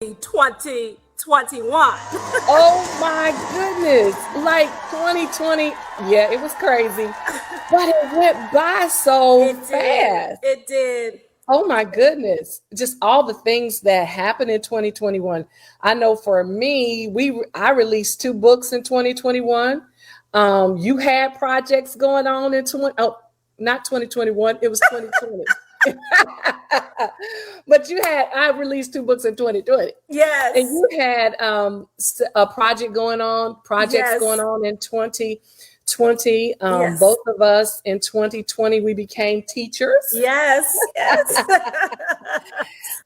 2021. Oh my goodness. Like 2020, yeah, it was crazy, but it went by so It did. fast. It did. Oh my goodness. Just all the things that happened in 2021. I know for me, I released two books in 2021. You had projects going on in 20, oh, not 2021, it was 2020. But I released two books in 2020. And Yes. you had a projects going Yes. on in 2020. Yes. Both of us in 2020, we became teachers. Yes. Yes.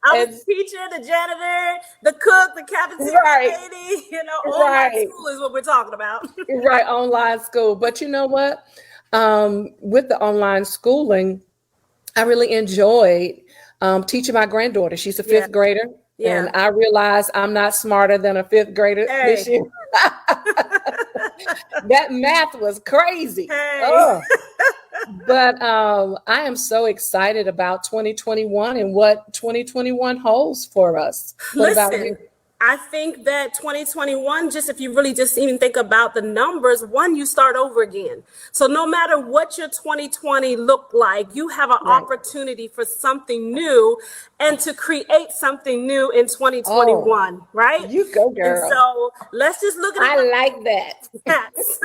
I was And the teacher, the janitor, the cook, the cafeteria right, lady. Online right, school is what we're talking about. right, online school. But you know what? With the online schooling, I really enjoyed teaching my granddaughter. She's a Yeah. fifth grader. And Yeah. I realized I'm not smarter than a fifth grader this Hey. year. That math was crazy. Hey. Oh, but I am so excited about 2021 and what 2021 holds for us. What about Listen, you? I think that 2021, just if you really just even think about the numbers, one, you start over again. So no matter what your 2020 looked like, you have an Right. opportunity for something new and to create something new in Oh, 2021, right? you go, And girl. so let's just look at it I like like that. this.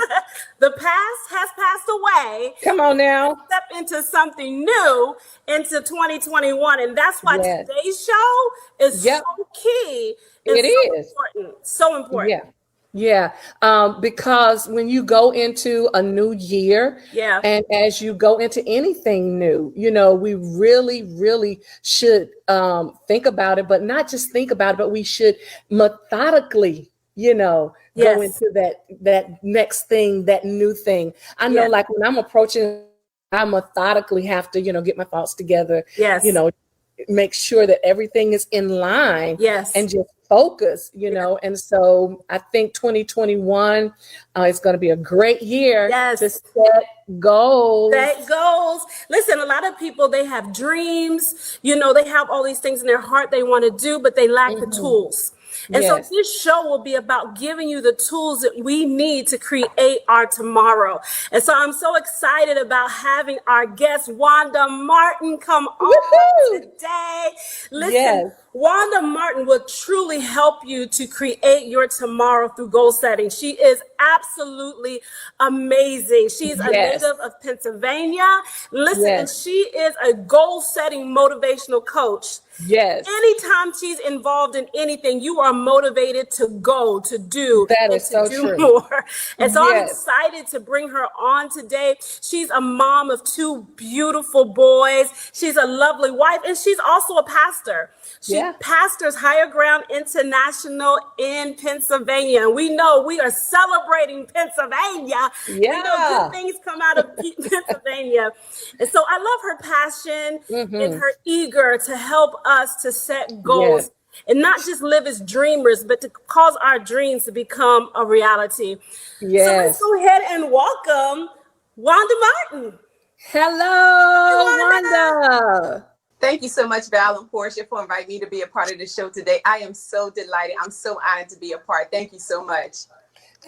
The past has passed away. Come on now. Step into something new into 2021. And that's why Yes. today's show is Yep. so key and It so is. important. So important. Yeah. Yeah. Because when you go into a new year Yeah. and as you go into anything new, we really, really should think about it, but not just think about it, but we should methodically, go Yes. into that next thing, that new thing. I know Yeah. like when I'm approaching, I methodically have to, get my thoughts together, you Yes. know, make sure that everything is in line Yes. and just focus, Yes. and so I think 2021 is going to be a great year to Yes. set goals. That goals. Listen, a lot of people, they have dreams, they have all these things in their heart they want to do, but they lack the Mhm. tools. And so Yes. this show will be about giving you the tools that we need to create our tomorrow. And so I'm so excited about having our guest, Wanda Martin, come on Woohoo! today. Listen, Yes. Wanda Martin will truly help you to create your tomorrow through goal setting. She is absolutely amazing. She's a Yes. native of Pennsylvania. Listen, and Yes. she is a goal setting motivational coach. Yes. Anytime she's involved in anything, you are motivated to go, to do, That and is to so do true. more. And so I'm Yes. excited to bring her on today. She's a mom of two beautiful boys. She's a lovely wife, and she's also a pastor. She Yeah. pastors Higher Ground International in Pennsylvania. And we know we are celebrating Pennsylvania. We know good Yeah. things come out of Pennsylvania. And so I love her passion and Hmm. her eager to help us to set Yes. goals and not just live as dreamers, but to cause our dreams to become a reality. So let's Yes. go ahead and welcome Wanda Martin. Hi, Hello, Wanda. Wanda. Thank you so much, Val and Portia, for inviting me to be a part of the show today. I am so delighted. I'm so honored to be a part. Thank you so much.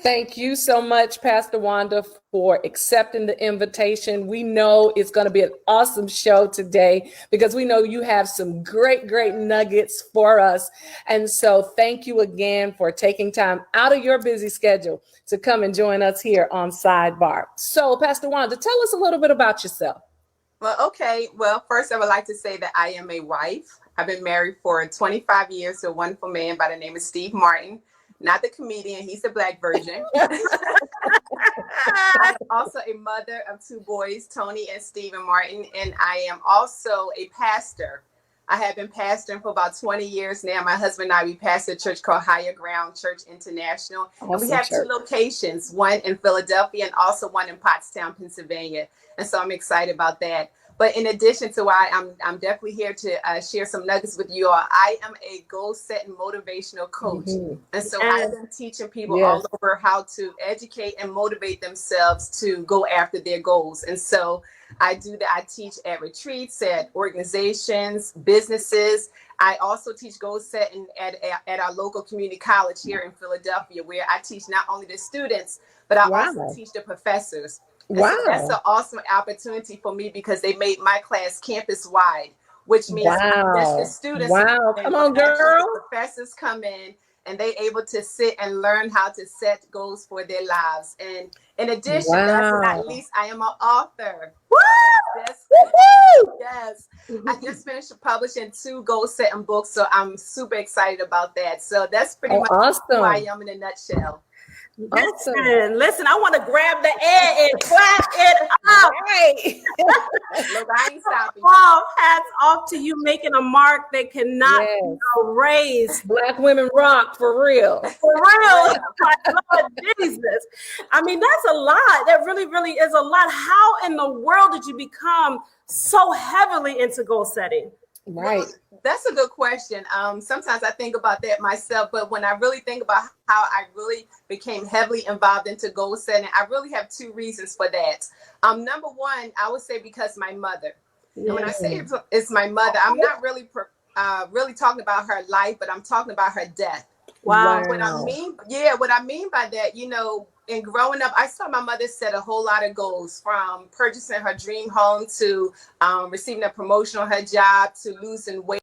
Thank you so much, Pastor Wanda, for accepting the invitation. We know it's going to be an awesome show today because we know you have some great, great nuggets for us. And so thank you again for taking time out of your busy schedule to come and join us here on Sidebar. So, Pastor Wanda, tell us a little bit about yourself. Well, okay. Well, first, I would like to say that I am a wife. I've been married for 25 years to a wonderful man by the name of Steve Martin. Not the comedian, he's the black version. I'm also a mother of two boys, Tony and Stephen Martin, and I am also a pastor. I have been pastoring for about 20 years now. My husband and I, we pastor a church called Higher Ground Church International. And we Awesome have two church. locations, one in Philadelphia and also one in Pottstown, Pennsylvania. And so I'm excited about that. But in addition to why I'm definitely here to share some nuggets with you all. I am a goal setting motivational coach. Mhm. And so I've Yes. been teaching people all Yes. over how to educate and motivate themselves to go after their goals. And so I do that. I teach at retreats, at organizations, businesses. I also teach goal setting at our local community college here in Philadelphia, where I teach not only the students, but I also teach the professors. And so that's an awesome opportunity for me because they made my class campus wide, which means that the students come on, girl. the professors come in and they able to sit and learn how to set goals for their lives. And in addition, last but not least, I am an author. Yes. I just finished publishing 2 goal setting books, so I'm super excited about that. So that's pretty much who I am in a nutshell. Listen, I want to grab the air and clap it up. Right. Look, I ain't stopping. Wow, hats off to you making a mark that cannot be erased. Black women rock, for real. For real. My Lord Jesus. I mean, that's a lot. That really, really is a lot. How in the world did you become so heavily into goal setting? Right. Well, that's a good question. Sometimes I think about that myself, but when I really think about how I really became heavily involved into goal setting, I really have 2 reasons for that. Number one, I would say because my mother. And when I say it's my mother, I'm not really really talking about her life, but I'm talking about her death. Wow. What I mean by that, you know, in growing up, I saw my mother set a whole lot of goals, from purchasing her dream home to receiving a promotion on her job to losing weight.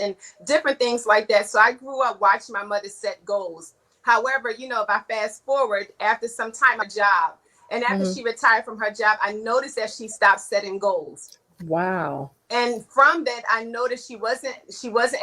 And different things like that. So I grew up watching my mother set goals. However, you know, if I fast forward, after some time, a job, and after she retired from her job, I noticed that she stopped setting goals. Wow. And from that, I noticed she wasn't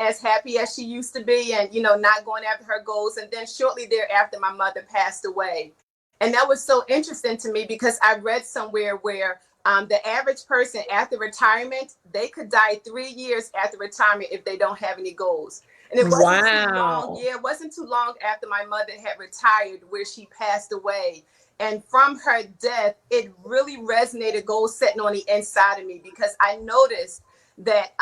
as happy as she used to be, and, you know, not going after her goals. And then shortly thereafter, my mother passed away. And that was so interesting to me because I read somewhere where the average person after retirement, they could die 3 years after retirement if they don't have any goals. And it wasn't too long. Yeah, it wasn't too long after my mother had retired where she passed away. And from her death, it really resonated goal setting on the inside of me, because I noticed that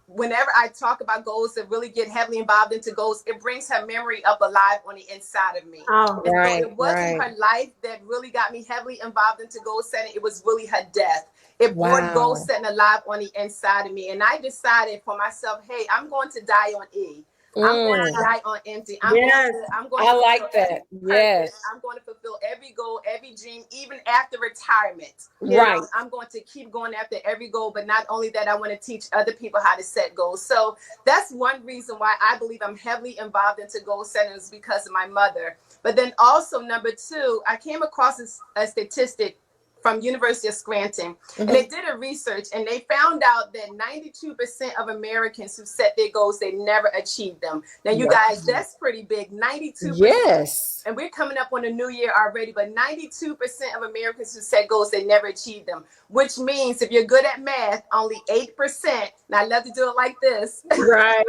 whenever I talk about goals and really get heavily involved into goals, it brings her memory up alive on the inside of me. Oh, So it wasn't her life that really got me heavily involved into goal setting. It was really her death. It brought goal setting alive on the inside of me. And I decided for myself, hey, I'm going to die on E. I'm going to die on empty. I'm going I like that. Yes. I'm going to fulfill every goal, every dream, even after retirement. Right. I'm going to keep going after every goal. But not only that, I want to teach other people how to set goals. So that's one reason why I believe I'm heavily involved into goal setting, is because of my mother. But then also, number 2, I came across a statistic from University of Scranton. And they did a research, and they found out that 92% of Americans who set their goals, they never achieved them. Now, you guys, that's pretty big. 92%. Yes. And we're coming up on a new year already, but 92% of Americans who set goals, they never achieved them, which means if you're good at math, only 8%, and I love to do it like this. Right.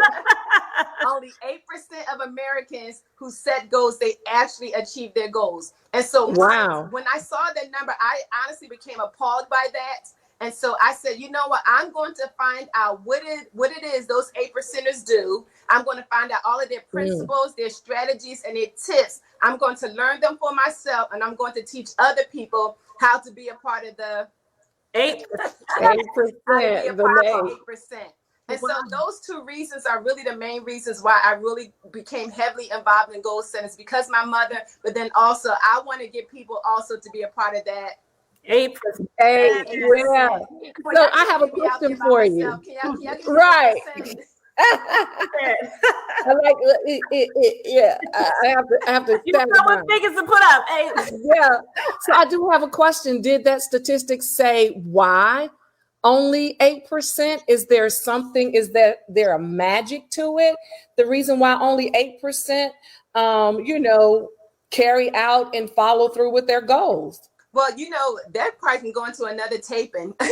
Only 8% of Americans who set goals, they actually achieve their goals. And so when I saw that number, I honestly became appalled by that. And so I said, you know what? I'm going to find out what it is those 8%ers do. I'm going to find out all of their principles, their strategies, and their tips. I'm going to learn them for myself, and I'm going to teach other people how to be a part of the 8%. 8%. And so those 2 reasons are really the main reasons why I really became heavily involved in goal setting, because my mother, but then also I want to get people also to be a part of that 8%. Yeah. So I have a question for you. Can y'all right. I like it. I have to. You know what figures to put up. Hey. Yeah. So I do have a question. Did that statistic say why only 8%? Is there something? Is there a magic to it? The reason why only 8%, carry out and follow through with their goals. Well, that probably can go into another taping. But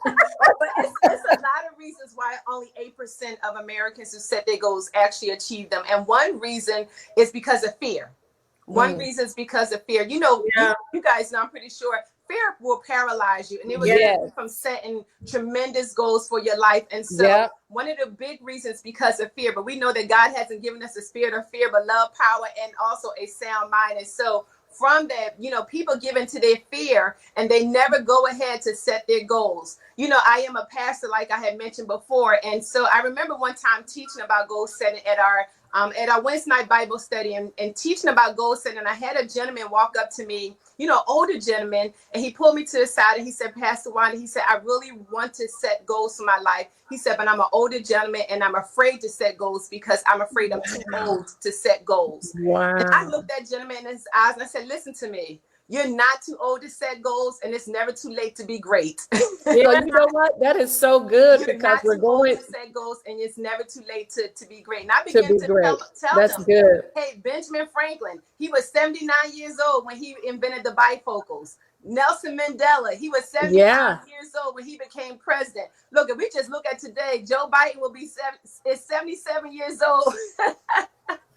it's a lot of reasons why only 8% of Americans who set their goals actually achieve them. And one reason is because of fear. One reason is because of fear. You guys know, I'm pretty sure fear will paralyze you, and it will Yes. keep you from setting tremendous goals for your life. And so Yep. one of the big reasons because of fear, but we know that God hasn't given us a spirit of fear, but love, power, and also a sound mind. And so from that, you know, people give into their fear and they never go ahead to set their goals. You know, I am a pastor, like I had mentioned before. And so I remember one time teaching about goal setting at our Wednesday night Bible study and teaching about goal setting. And I had a gentleman walk up to me, you know, older gentleman, and he pulled me to the side and he said, Pastor Wanda, he said, I really want to set goals for my life. He said, but I'm an older gentleman and I'm afraid to set goals because I'm afraid I'm too old to set goals. Wow. And I looked that gentleman in his eyes and I said, listen to me. You're not too old to set goals, and it's never too late to be great. Yeah, you know what? That is so good You're because not we're too old going to set goals, and it's never too late to be great. And I to began be to great. tell That's them, good. hey, Benjamin Franklin, he was 79 years old when he invented the bifocals. Nelson Mandela, he was 75 years old when he became president. Look, if we just look at today, Joe Biden will be 77 years old.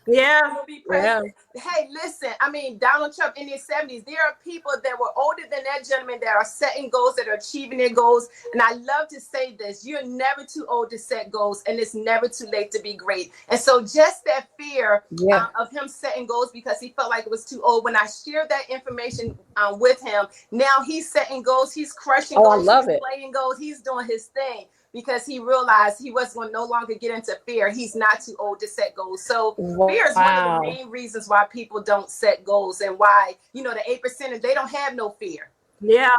Yeah. Will be president. Hey, listen, I mean, Donald Trump in his 70s, there are people that were older than that gentleman that are setting goals, that are achieving their goals. And I love to say this, you're never too old to set goals, and it's never too late to be great. And so just that fear of him setting goals because he felt like it was too old, when I shared that information with him, now he's setting goals, he's crushing goals, I love he's it. playing goals, he's doing his thing. Because he realized he wasn't going to no longer get into fear. He's not too old to set goals. So fear is one of the main reasons why people don't set goals, and why, you know, the 8%, they don't have no fear. Yeah.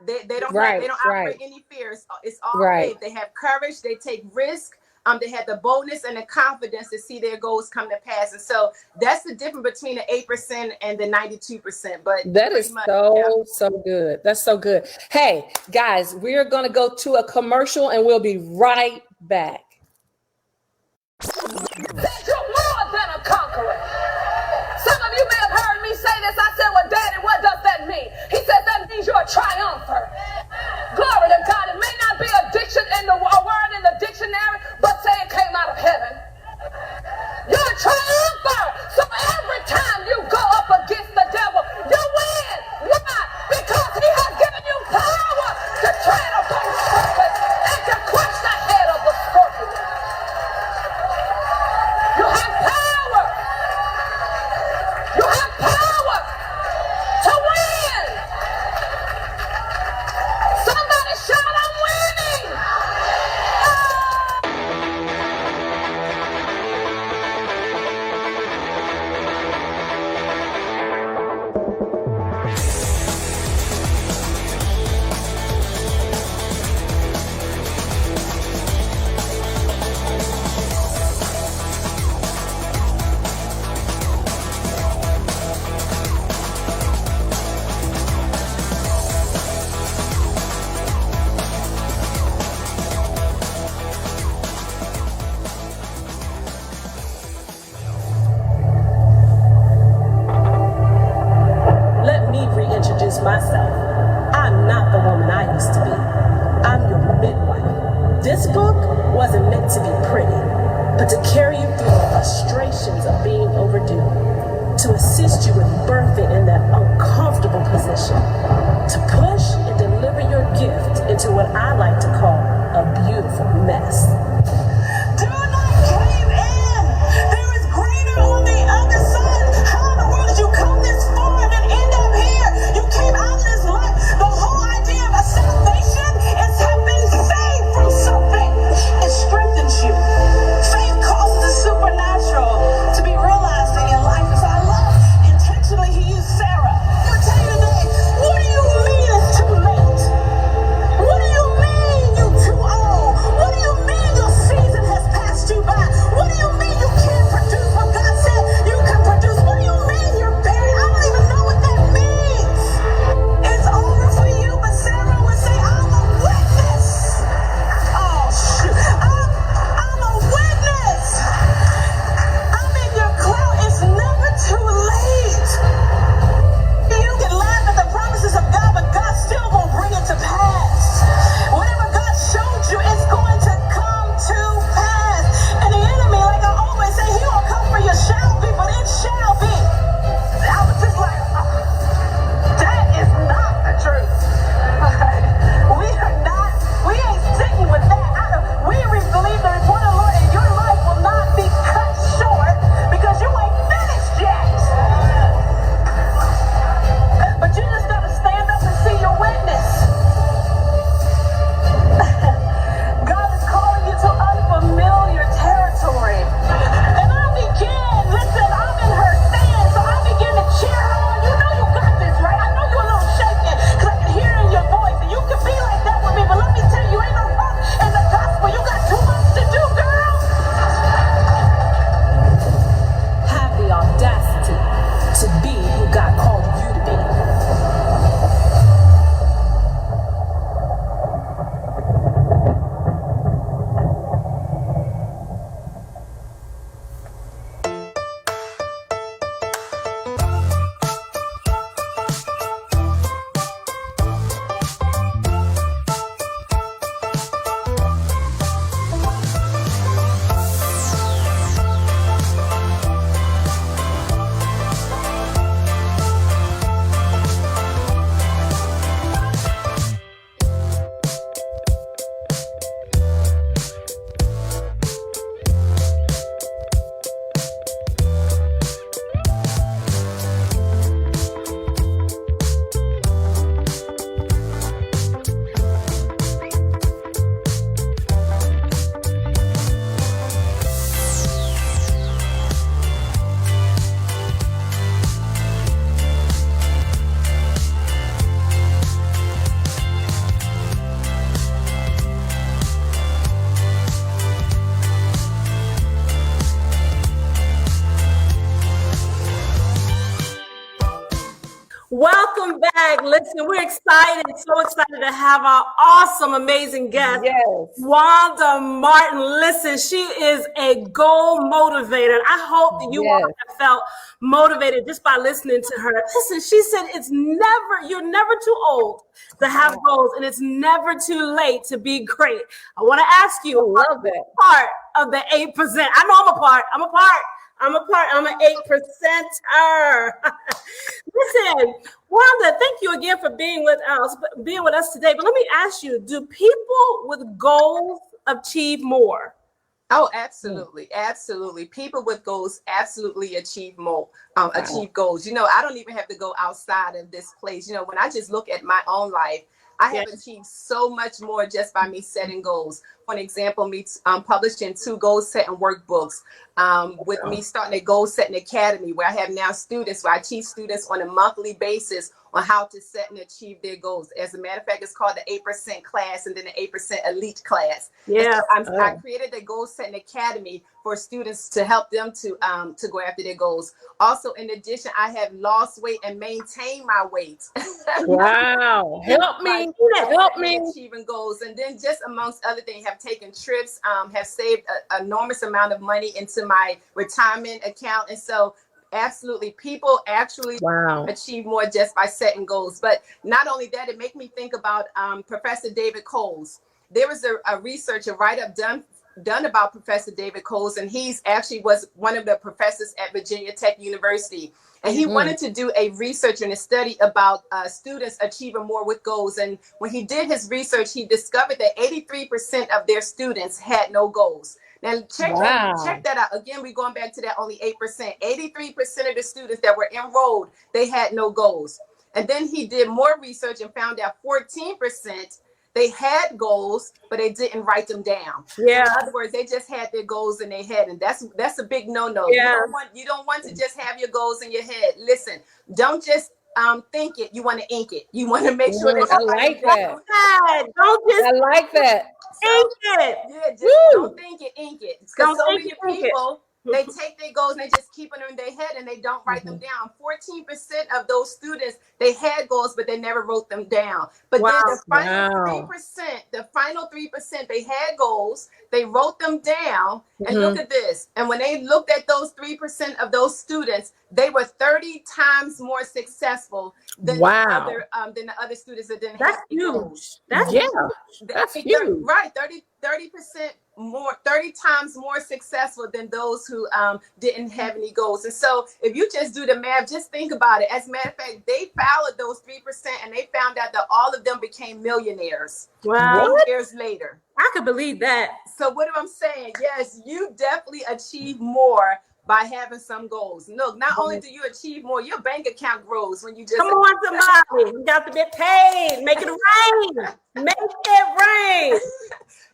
They don't have, they don't operate any fear. It's all faith. They have courage. They take risk. They have the boldness and the confidence to see their goals come to pass. And so that's the difference between the 8% and the 92%. But that is so good. That's so good. Hey, guys, we're going to go to a commercial and we'll be right back. That you're more than a conqueror. Some of you may have heard me say this. I said, well, Daddy, what does that mean? He says that means you're a triumpher. Glory to God. It may not be a word in the dictionary, but say it came out of heaven. You're a triumpher. So every time you go up against the devil, you win. Why? Because he has given you power to tread upon serpents and to crush the head of the scorpion. You have power. You have power to win. Somebody shout, I'm winning. Let me reintroduce myself. I'm not the woman I used to be. I'm your midwife. This book wasn't meant to be pretty, but to carry you through the frustrations of being overdue, to assist you with birthing in that uncomfortable position, to push and deliver your gift into what I like to call a beautiful mess. Do not cave in. There is greater on the other side. How in the world did you come this far and then end up here? You came out of this life. The whole idea of a salvation is have been saved from something. It strengthens you. Faith causes the supernatural to be realized in your life. And so I love intentionally he used Sarah. welcome back. Listen, we're excited, so excited to have our awesome, amazing guest, Yes. Wanda Martin. Listen, she is a goal motivator. I hope that you all Yes. have felt motivated just by listening to her. Listen, she said you're never too old to have goals, and it's never too late to be great. I want to ask you, I love that. part of the 8%. I know I'm a part. I'm an 8%er. Listen, Wanda, thank you again for being with us today. But let me ask you, do people with goals achieve more? Oh, absolutely. Absolutely. People with goals absolutely achieve more, achieve goals. I don't even have to go outside of this place. When I just look at my own life, I have achieved so much more just by me setting goals. For example, me publishing 2 goal setting workbooks, with me starting a goal setting academy where I have now students, where I teach students on a monthly basis on how to set and achieve their goals. As a matter of fact, it's called the 8% class and then the 8% elite class. Yeah. So I created a goal setting academy for students to help them to go after their goals. Also, in addition, I have lost weight and maintained my weight. Wow. Help me. Achieving goals. And then just amongst other things, have taken trips, have saved an enormous amount of money into my retirement account. And so absolutely, people actually achieve more just by setting goals. But not only that, it made me think about Professor David Coles. There was a research, a write-up done about Professor David Coles, and he's actually was one of the professors at Virginia Tech University. And he wanted to do a research and a study about students achieving more with goals. And when he did his research, he discovered that 83% of their students had no goals. Now, check that out. Again, we're going back to that only 8%. 83% of the students that were enrolled, they had no goals. And then he did more research and found out 14%, they had goals, but they didn't write them down. Yeah. In other words, they just had their goals in their head, and that's a big no-no. Yeah. You don't want to just have your goals in your head. Listen, don't just think it. You want to ink it. You want to make sure that I like that. Don't just I like that. ink it. Yeah, just don't think it, ink it. Because so many people, they take their goals and they just keep them in their head and they don't write them down. 14% of those students, they had goals, but they never wrote them down. But then the final 3%, they had goals, they wrote them down, and look at this. And when they looked at those 3% of those students, they were 30 times more successful than the other students that didn't have goals. That's huge. Right, 30% more, 30 times more successful than those who didn't have any goals. And so if you just do the math, just think about it. As a matter of fact, they followed those 3% and they found out that all of them became millionaires. Wow. Years later. I could believe that. So what am I saying? Yes, you definitely achieve more by having some goals. Look, not only do you achieve more, your bank account grows when you just... Come on, somebody. We got to get paid. Make it rain. Make it rain.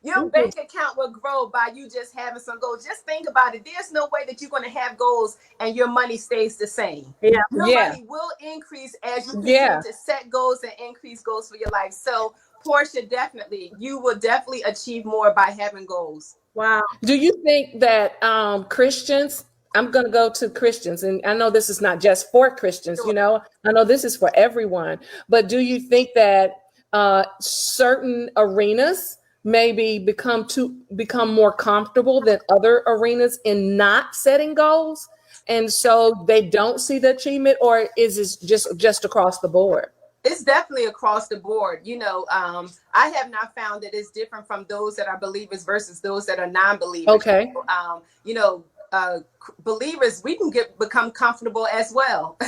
Your bank account will grow by you just having some goals. Just think about it. There's no way that you're going to have goals and your money stays the same. Yeah. Your money will increase as you continue to set goals and increase goals for your life. So, Portia, you will definitely achieve more by having goals. Wow. Do you think that Christians, I'm going to go to Christians, and I know this is not just for Christians, I know this is for everyone, but do you think that certain arenas maybe become more comfortable than other arenas in not setting goals, and so they don't see the achievement, or is it just across the board? It's definitely across the board. I have not found that it's different from those that are believers versus those that are non-believers. Okay. Believers, we can become comfortable as well.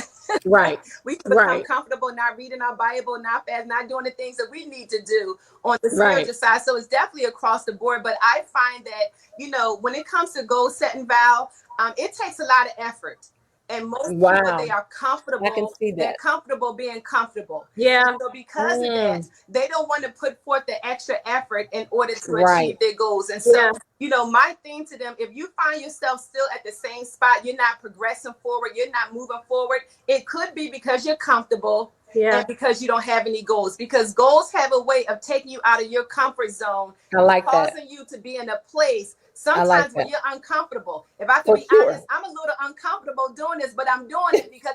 Right. We can become comfortable not reading our Bible, not doing the things that we need to do on the spiritual side. So it's definitely across the board. But I find that, when it comes to goal setting, Val, it takes a lot of effort. And most people, they are comfortable. I can see that. They're comfortable being comfortable. Yeah. And so because of that, they don't want to put forth the extra effort in order to achieve their goals. And so, my thing to them, if you find yourself still at the same spot, you're not progressing forward, you're not moving forward, it could be because you're comfortable and because you don't have any goals. Because goals have a way of taking you out of your comfort zone, causing you to be in a place sometimes when you're uncomfortable. If I can be honest, I'm a little uncomfortable doing this, but I'm doing it because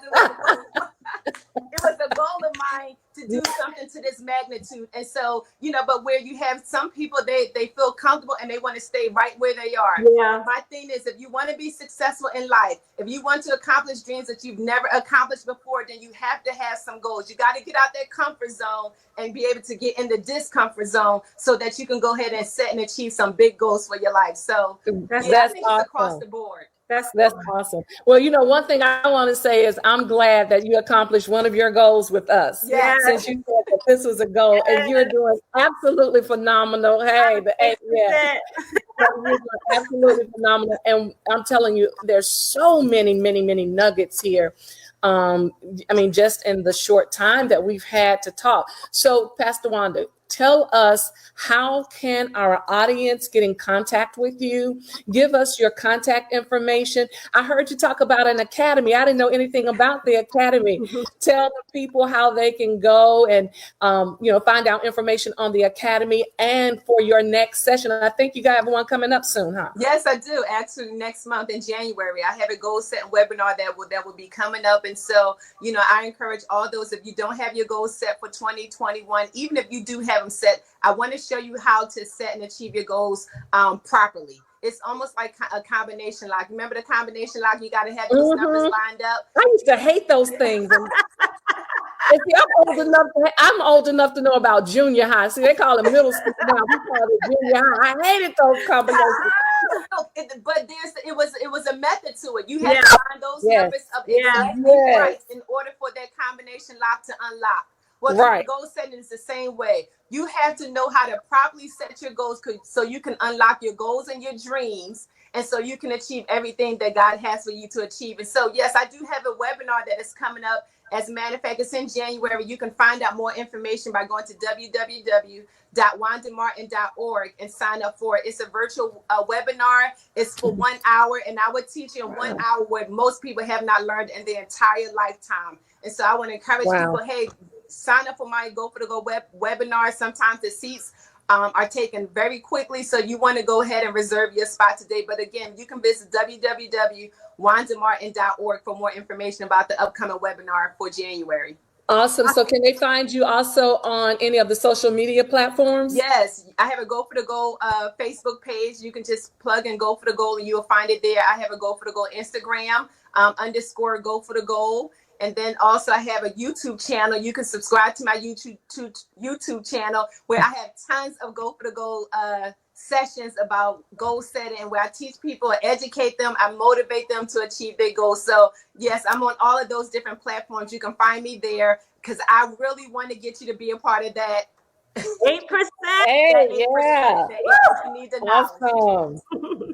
It was a goal of mine to do something to this magnitude. And so, but where you have some people, they feel comfortable and they want to stay right where they are. Yeah. My thing is, if you want to be successful in life, if you want to accomplish dreams that you've never accomplished before, then you have to have some goals. You got to get out that comfort zone and be able to get in the discomfort zone so that you can go ahead and set and achieve some big goals for your life. So That's I think awesome. it's across the board. That's awesome. Well, one thing I want to say is I'm glad that you accomplished one of your goals with us. Yes. Since you said that this was a goal, and you're doing absolutely phenomenal. Hey, you're doing absolutely phenomenal. And I'm telling you, there's so many nuggets here. Just in the short time that we've had to talk. So, Pastor Wanda, tell us, how can our audience get in contact with you? Give us your contact information. I heard you talk about an academy. I didn't know anything about the academy. Tell the people how they can go and, find out information on the academy and for your next session. I think you have one coming up soon, huh? Yes, I do. Actually, next month in January, I have a goal setting webinar that will be coming up. And so, I encourage all those, if you don't have your goals set for 2021, even if you do have them set, I want to show you how to set and achieve your goals properly. It's almost like a combination lock. Remember the combination lock? You got to have those numbers lined up. I used to hate those things. I'm old enough to know about junior high. See, they call it middle school now. We call it junior high. I hated those combinations. But it was a method to it. You had to find those numbers up exactly right in order for that combination lock to unlock. Well, goal setting is the same way. You have to know how to properly set your goals so you can unlock your goals and your dreams, and so you can achieve everything that God has for you to achieve. And so, yes, I do have a webinar that is coming up. As a matter of fact, it's in January. You can find out more information by going to www.wandamartin.org and sign up for it. It's a virtual webinar. It's for 1 hour, and I would teach you in 1 hour what most people have not learned in their entire lifetime. And so I want to encourage people, hey, sign up for my Go for the Go webinar. Sometimes the seats are taken very quickly, so you want to go ahead and reserve your spot today. But again, you can visit www.wandamartin.org for more information about the upcoming webinar for January. Awesome. So can they find you also on any of the social media platforms? Yes, I have a Go for the Go Facebook page. You can just plug in Go for the Goal and you'll find it there. I have a Go for the Goal Instagram _ Go for the Goal. And then also I have a YouTube channel. You can subscribe to my YouTube channel where I have tons of Go for the Goal sessions about goal setting, where I teach people, educate them, I motivate them to achieve their goals. So yes, I'm on all of those different platforms. You can find me there because I really want to get you to be a part of that 8%. Hey, yeah. You need to know.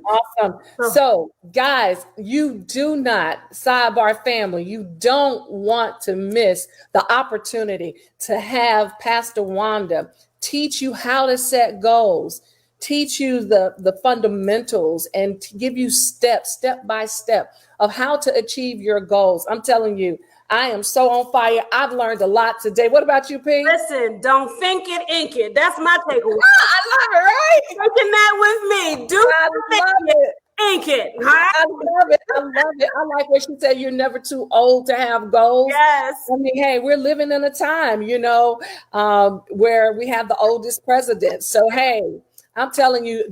Awesome. So, guys, you do not, Sidebar family, you don't want to miss the opportunity to have Pastor Wanda teach you how to set goals, teach you the fundamentals, and to give you step by step of how to achieve your goals. I'm telling you, I am so on fire. I've learned a lot today. What about you, P? Listen, don't think it, ink it. That's my takeaway. I love it, right? Taking that with me. Ink it. Right? I love it. I like what she said. You're never too old to have goals. Yes. I mean, hey, we're living in a time, where we have the oldest president. So, hey, I'm telling you,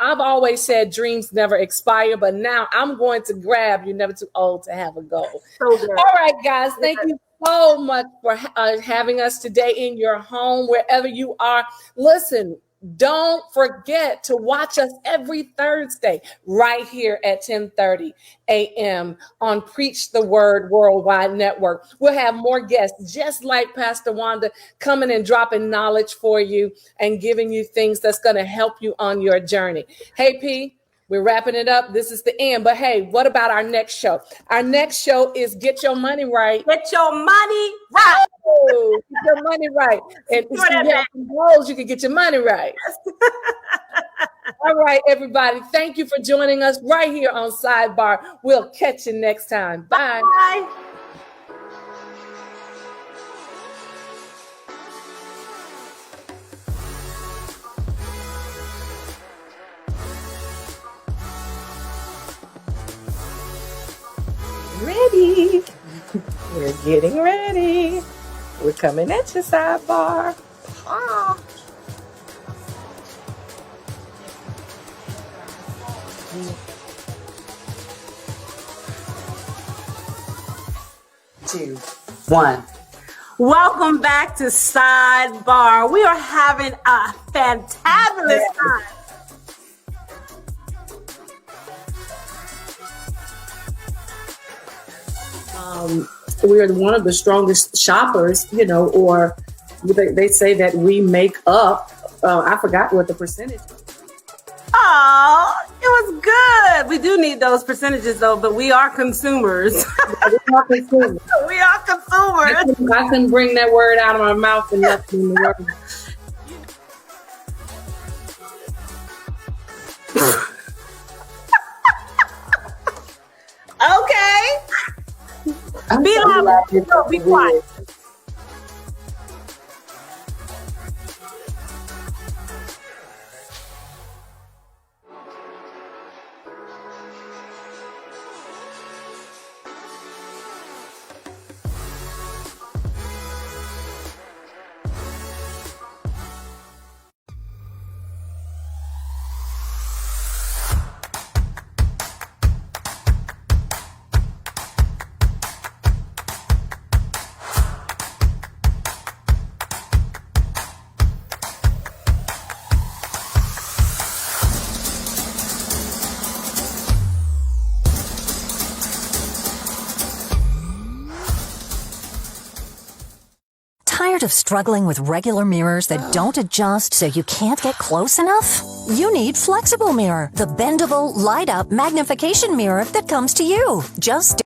I've always said dreams never expire, but now I'm going to grab you're never too old to have a goal. So good. All right, guys, thank you so much for having us today in your home, wherever you are. Listen, don't forget to watch us every Thursday right here at 10:30 a.m. on Preach the Word Worldwide Network. We'll have more guests just like Pastor Wanda coming and dropping knowledge for you and giving you things that's going to help you on your journey. Hey, P, we're wrapping it up. This is the end. But hey, what about our next show? Our next show is Get Your Money Right. Get your money right. Oh, get your money right. And if you have some goals, you can get your money right. All right, everybody. Thank you for joining us right here on Sidebar. We'll catch you next time. Bye. Bye. Ready. Getting ready. We're coming at you, Sidebar. Ah. Two, one. Welcome back to Sidebar. We are having a fantabulous time. We are one of the strongest shoppers, or they say that we make up. I forgot what the percentage is. Oh, it was good. We do need those percentages though, but we are consumers. We are consumers. We are consumers. I couldn't bring that word out of my mouth and nothing in the word. Okay. I'm Be so loud. glad you're No, be quiet. Tired of struggling with regular mirrors that don't adjust so you can't get close enough? You need Flexible Mirror, the bendable, light-up magnification mirror that comes to you. Just